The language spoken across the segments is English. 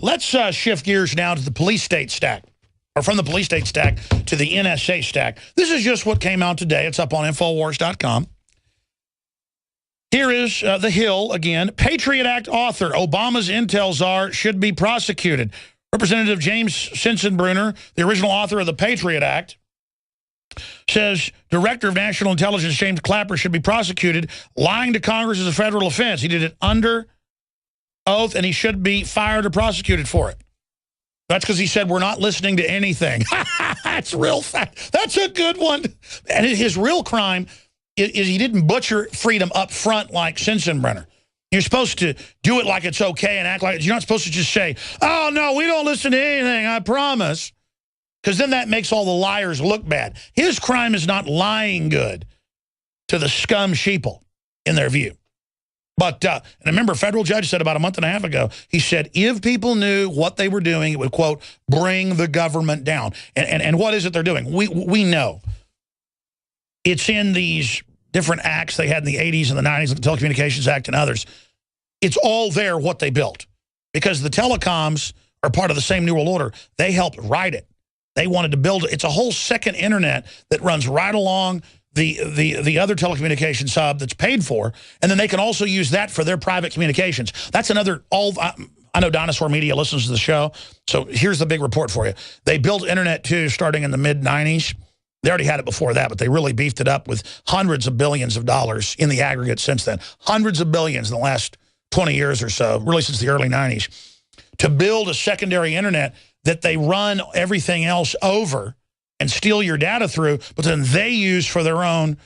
let's shift gears now to the police state stack, or from the police state stack to the NSA stack. This is just what came out today. It's up on Infowars.com. Here is The Hill again. Patriot Act author, Obama's intel czar, should be prosecuted. Representative James Sensenbrenner, the original author of the Patriot Act, says Director of National Intelligence James Clapper should be prosecuted. Lying to Congress is a federal offense. He did it under oath, and he should be fired or prosecuted for it. That's because he said we're not listening to anything. That's real fact. That's a good one. And his real crime is he didn't butcher freedom up front like Sensenbrenner. You're supposed to do it like it's okay and act like you're not supposed to just say, oh, no, we don't listen to anything, I promise. Because then that makes all the liars look bad. His crime is not lying good to the scum sheeple in their view. But, and I remember a federal judge said about a month and a half ago, he said, if people knew what they were doing, it would, quote, bring the government down. And what is it they're doing? We know. It's in these different acts they had in the 80s and the 90s, like the Telecommunications Act and others. It's all there what they built. Because the telecoms are part of the same New World Order. They helped write it. They wanted to build it. It's a whole second internet that runs right along the other telecommunications hub that's paid for, and then they can also use that for their private communications. That's another, I know Dinosaur Media listens to the show, so here's the big report for you. They built Internet 2 starting in the mid-90s. They already had it before that, but they really beefed it up with hundreds of billions of dollars in the aggregate since then. Hundreds of billions in the last 20 years or so, really since the early 90s, to build a secondary internet that they run everything else over and steal your data through, but then they use for their own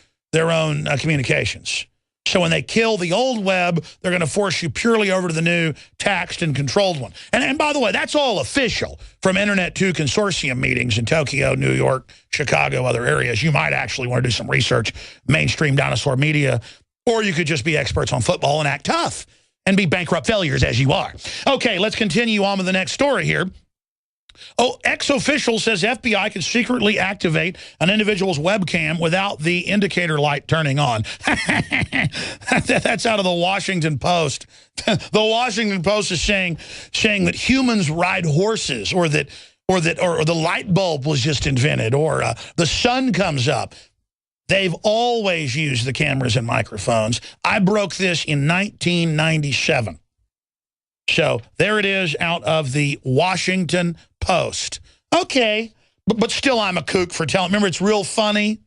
communications. So when they kill the old web, they're going to force you purely over to the new taxed and controlled one. And by the way, that's all official from Internet 2 consortium meetings in Tokyo, New York, Chicago, other areas. You might actually want to do some research, mainstream Dinosaur Media, or you could just be experts on football and act tough and be bankrupt failures as you are. Okay, let's continue on with the next story here. Oh, ex-official says FBI can secretly activate an individual's webcam without the indicator light turning on. That's out of the Washington Post. The Washington Post is saying that humans ride horses, or the light bulb was just invented, or the sun comes up. They've always used the cameras and microphones. I broke this in 1997. So there it is out of the Washington Post. Okay, but still I'm a kook for telling. Remember, it's real funny.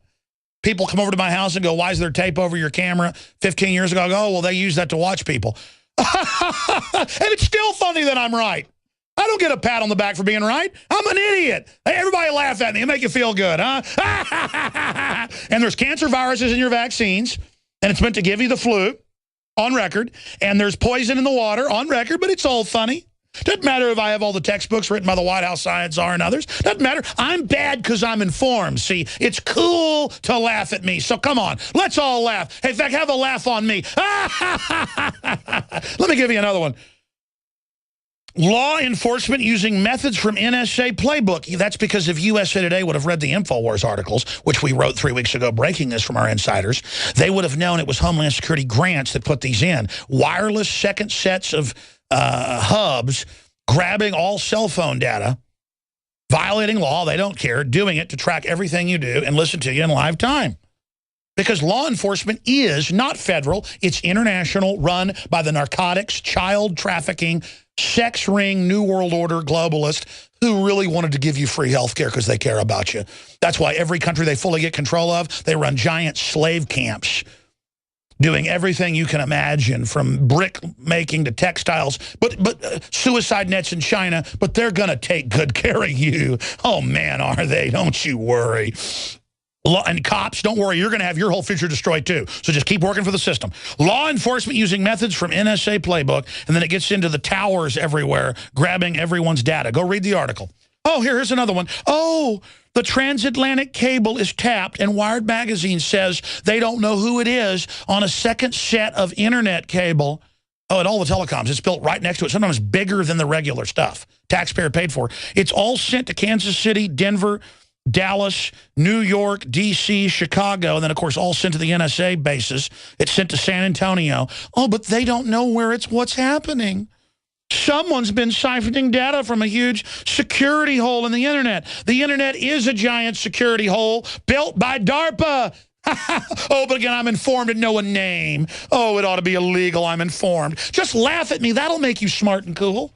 People come over to my house and go, why is there tape over your camera? 15 years ago, I go, oh, well, they use that to watch people. And it's still funny that I'm right. I don't get a pat on the back for being right. I'm an idiot. Hey, everybody laugh at me and make you feel good, huh? And there's cancer viruses in your vaccines, and it's meant to give you the flu. On record, and there's poison in the water on record, but it's all funny. Doesn't matter if I have all the textbooks written by the White House Science Czar and others. Doesn't matter. I'm bad because I'm informed. See, it's cool to laugh at me, so come on. Let's all laugh. Hey, in fact, have a laugh on me. Let me give you another one. Law enforcement using methods from NSA playbook. That's because if USA Today would have read the InfoWars articles, which we wrote 3 weeks ago, breaking this from our insiders, they would have known it was Homeland Security grants that put these in. Wireless second sets of hubs, grabbing all cell phone data, violating law, they don't care, doing it to track everything you do and listen to you in live time. Because law enforcement is not federal, it's international, run by the narcotics, child trafficking, sex ring, New World Order globalist who really wanted to give you free health care because they care about you. That's why every country they fully get control of, they run giant slave camps doing everything you can imagine, from brick making to textiles, but suicide nets in China, but they're going to take good care of you. Oh, man, are they? Don't you worry. And cops, don't worry, you're going to have your whole future destroyed too. So just keep working for the system. Law enforcement using methods from NSA playbook, and then it gets into the towers everywhere, grabbing everyone's data. Go read the article. Oh, here's another one. Oh, the transatlantic cable is tapped, and Wired magazine says they don't know who it is on a second set of internet cable. Oh, at all the telecoms. It's built right next to it, sometimes bigger than the regular stuff. Taxpayer paid for. It's all sent to Kansas City, Denver, Dallas, New York, D.C., Chicago, and then, of course, all sent to the NSA bases. It's sent to San Antonio. Oh, but they don't know where what's happening. Someone's been siphoning data from a huge security hole in the internet. The internet is a giant security hole built by DARPA. Oh, but again, I'm informed and know a name. Oh, it ought to be illegal. I'm informed. Just laugh at me. That'll make you smart and cool.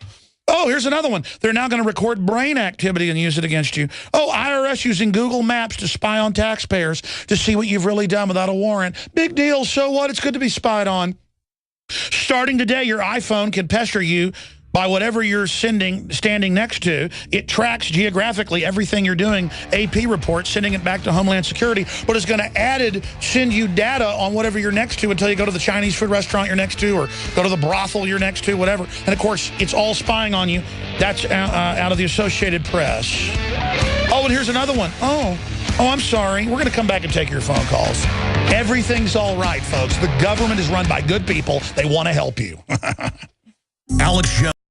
Oh, here's another one. They're now going to record brain activity and use it against you. Oh, IRS using Google Maps to spy on taxpayers to see what you've really done without a warrant. Big deal. So what? It's good to be spied on. Starting today, your iPhone can pester you by whatever you're standing next to. It tracks geographically everything you're doing, AP reports, sending it back to Homeland Security, but it's going to send you data on whatever you're next to until you go to the Chinese food restaurant you're next to or go to the brothel you're next to, whatever. And, of course, it's all spying on you. That's out of the Associated Press. Oh, and here's another one. Oh, I'm sorry. We're going to come back and take your phone calls. Everything's all right, folks. The government is run by good people. They want to help you. Alex Jones.